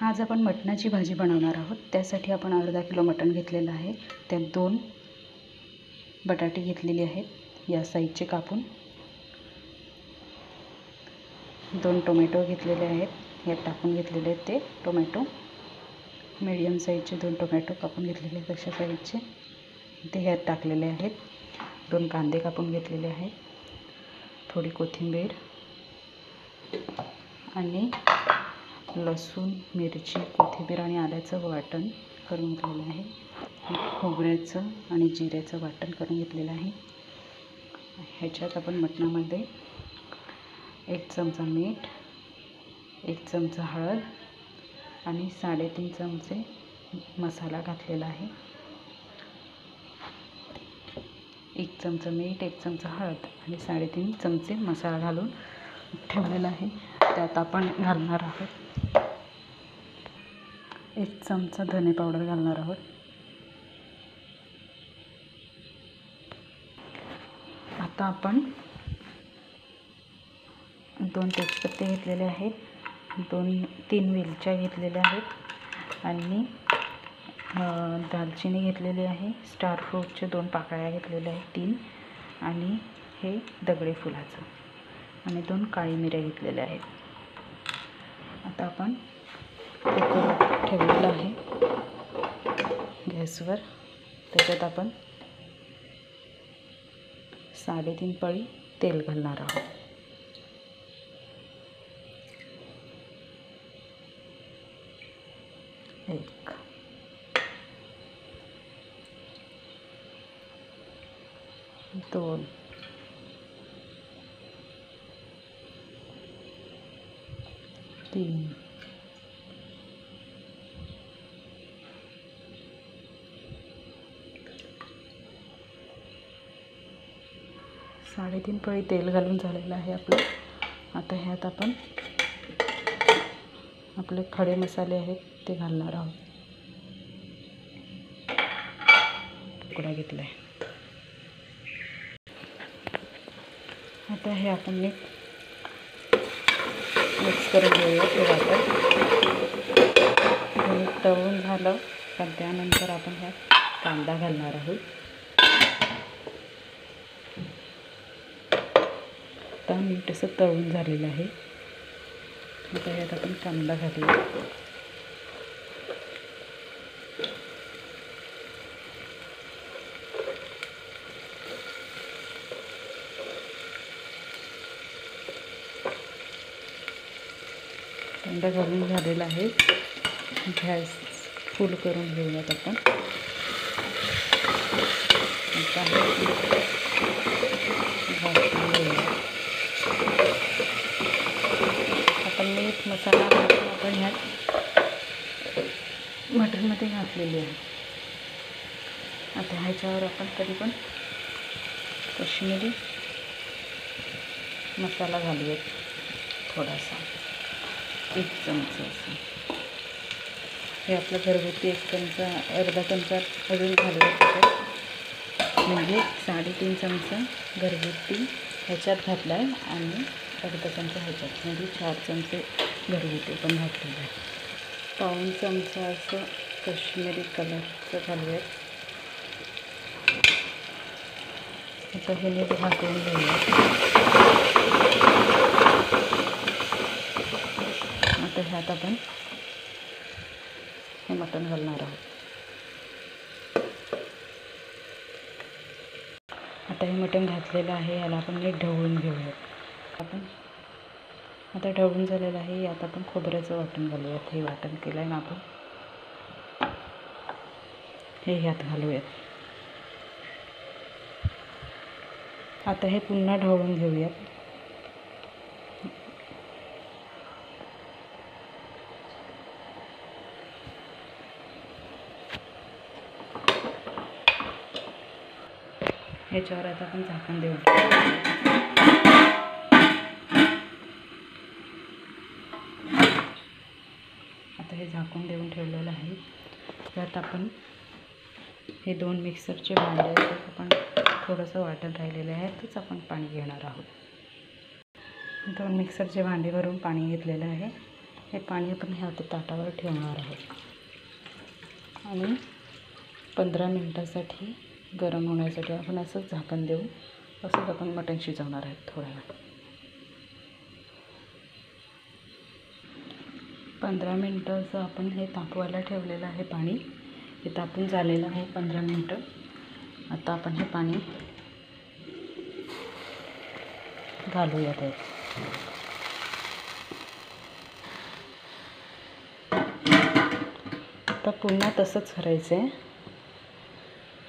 आज आपण मटणाची भाजी बनवणार आहोत। त्यासाठी आपण अर्धा किलो मटण घेतलेलं आहे। त्यात 2 बटाटे घेतलेले आहेत या साईजचे कापून, 2 टोमॅटो घेतलेले आहेत यात टाकून घेतलेले आहेत। ते टोमॅटो मीडियम साईजचे 2 टोमॅटो कापून घेतलेले आहेत अशा साईजचे ते यात टाकलेले आहेत। 2 कांदे कापून घेतलेले आहेत, थोडी कोथिंबीर आणि लसूण, मिरची, कोथिंबीर आणि आल्याचं वाटण करून घेतलेलं आहे। खोबऱ्याचं आणि जिऱ्याचं वाटण करून घेतलेलं आहे। ह्याच्यात आपण मटणामध्ये 1 चमचा मीठ, 1 चमचा हळद आणि 3.5 चमचे मसाला घातलेला आहे। 1 चमचा मीठ, 1 चमचा हळद आणि 3.5 चमचे मसाला घालून ठेवलेला आहे। त्यात आपण घालणार आहोत 1 चमचा धने पावडर घालणार आहोत। आता आपण 2 तेजपत्ते घेतलेले आहेत, 3 वेलच्या घेतलेल्या आहेत आणि दालचिनी घेतलेली आहे। स्टार फ्रूटचे 2 पाकळ्या घेतलेल्या आहेत 3 आणि हे दगडी फुलाचं आणि 2 काळी मिऱ्या घेतलेल्या आहेत। आता आपण कुकर ठेवलेला आहे गॅसवर, त्याच्यात आपण 3.5 पळी तेल घालणार आहोत। एक 2 3 3.5 पळी तेल घालून झालेलं आहे आपलं। आता ह्यात आपण आपले खडे मसाले आहेत ते घालणार आहोत। तुकडा घेतलाय। आता हे आपण मिक्स करून घेऊया। ते वाटण तळून झालं तर त्यानंतर आपण ह्यात कांदा घालणार आहोत। आता मीठ असं तळून झालेलं आहे। आता ह्यात आपण कांदा घालूया। कांदा घालून झालेला आहे। गॅस फुल करून घेऊयात आपण। आपण मीठ मसाला आपण ह्यात मटणमध्ये घातलेली आहे। आता ह्याच्यावर आपण तरी पण काश्मीरी मसाला घालूयात थोडासा, 1 चमचा असं। हे आपलं घरगुती 1 चमचा, अर्धा चमचा अजून घालूयात, म्हणजे 3.5 चमचा घरगुती ह्याच्यात घातला आहे आणि अर्धा चमचा ह्याच्यात, म्हणजे 4 चमचे घरगुती पण घातलेलं आहे। 1 चमचा असं काश्मीरी कलरचं घालूयात। आता हे नीट घालून घेऊयात। आता ह्यात आपण हे मटण घालणार आहोत। आता हे मटण घातलेलं आहे, याला आपण नीट ढवळून घेऊयात। आपण आता ढवळून झालेलं आहे, यात आपण खोबऱ्याचं वाटण घालूयात। हे वाटण केलं आहे ना आपण, हे ह्यात घालूयात। आता हे पुन्हा ढवळून घेऊयात। ह्याच्यावर आता आपण झाकण देऊ। आता हे झाकून देऊन ठेवलेलं आहे। त्यात आपण हे 2 मिक्सरचे भांडे आहेत, आपण थोडंसं वाटण राहिलेलं आहे तेच आपण पाणी घेणार आहोत। 2 मिक्सरचे भांडे भरून पाणी घेतलेलं आहे। हे पाणी आपण ह्या ताटावर ठेवणार आहोत आणि 15 मिनटासाठी गरम होण्यासाठी आपण असंच झाकण देऊ. असंच आपण मटण शिजवणार आहेत थोड्या वेळ. 15 मिनटाचं आपण हे तापवायला ठेवलेलं आहे पाणी. हे तापून झालेलं आहे 15 मिनटं. आता आपण हे पाणी घालूया त्यात. आता पुन्हा तसंच करायचं आहे.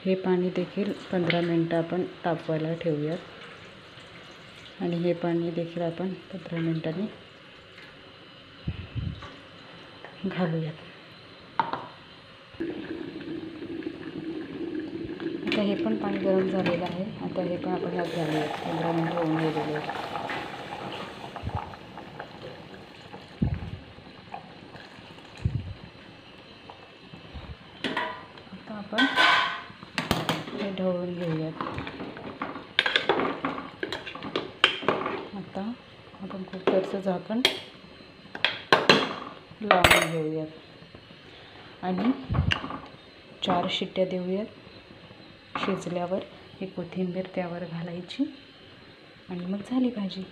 हे पाणी देखील 15 मिनटं आपण तापवायला ठेवूयात आणि हे पाणी देखील आपण 15 मिनटांनी घालूयात. आता हे पण पाणी गरम झालेलं आहे. आता हे पण आपण यात घालूयात. 15 मिनटं होऊन गेलेले आहेत. आता आपण हे ढवळून घेऊयात. आता आपण कुकरचं झाकण लावून घेऊयात आणि 4 शिट्ट्या देऊयात. शिजल्यावर ही कोथिंबीर त्यावर घालायची आणि मग झाली भाजी.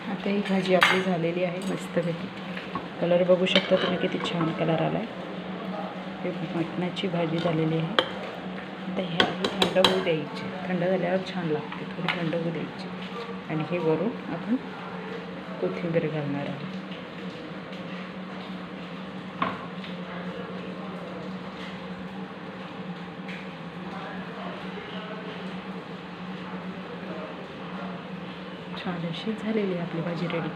आता ही भाजी आपली झालेली आहे मस्तपैकी. कलर बघू शकता तुम्ही किती छान कलर आला आहे. हे मटणाची भाजी झालेली आहे. आता ह्या थंड होऊ द्यायची. थंड झाल्यावर छान लागते. थोडी थंड होऊ द्यायची आणि हे वरून आपण कोथिंबीर घालणार आहोत. छान अशी झालेली आहे आपली भाजी रेडी.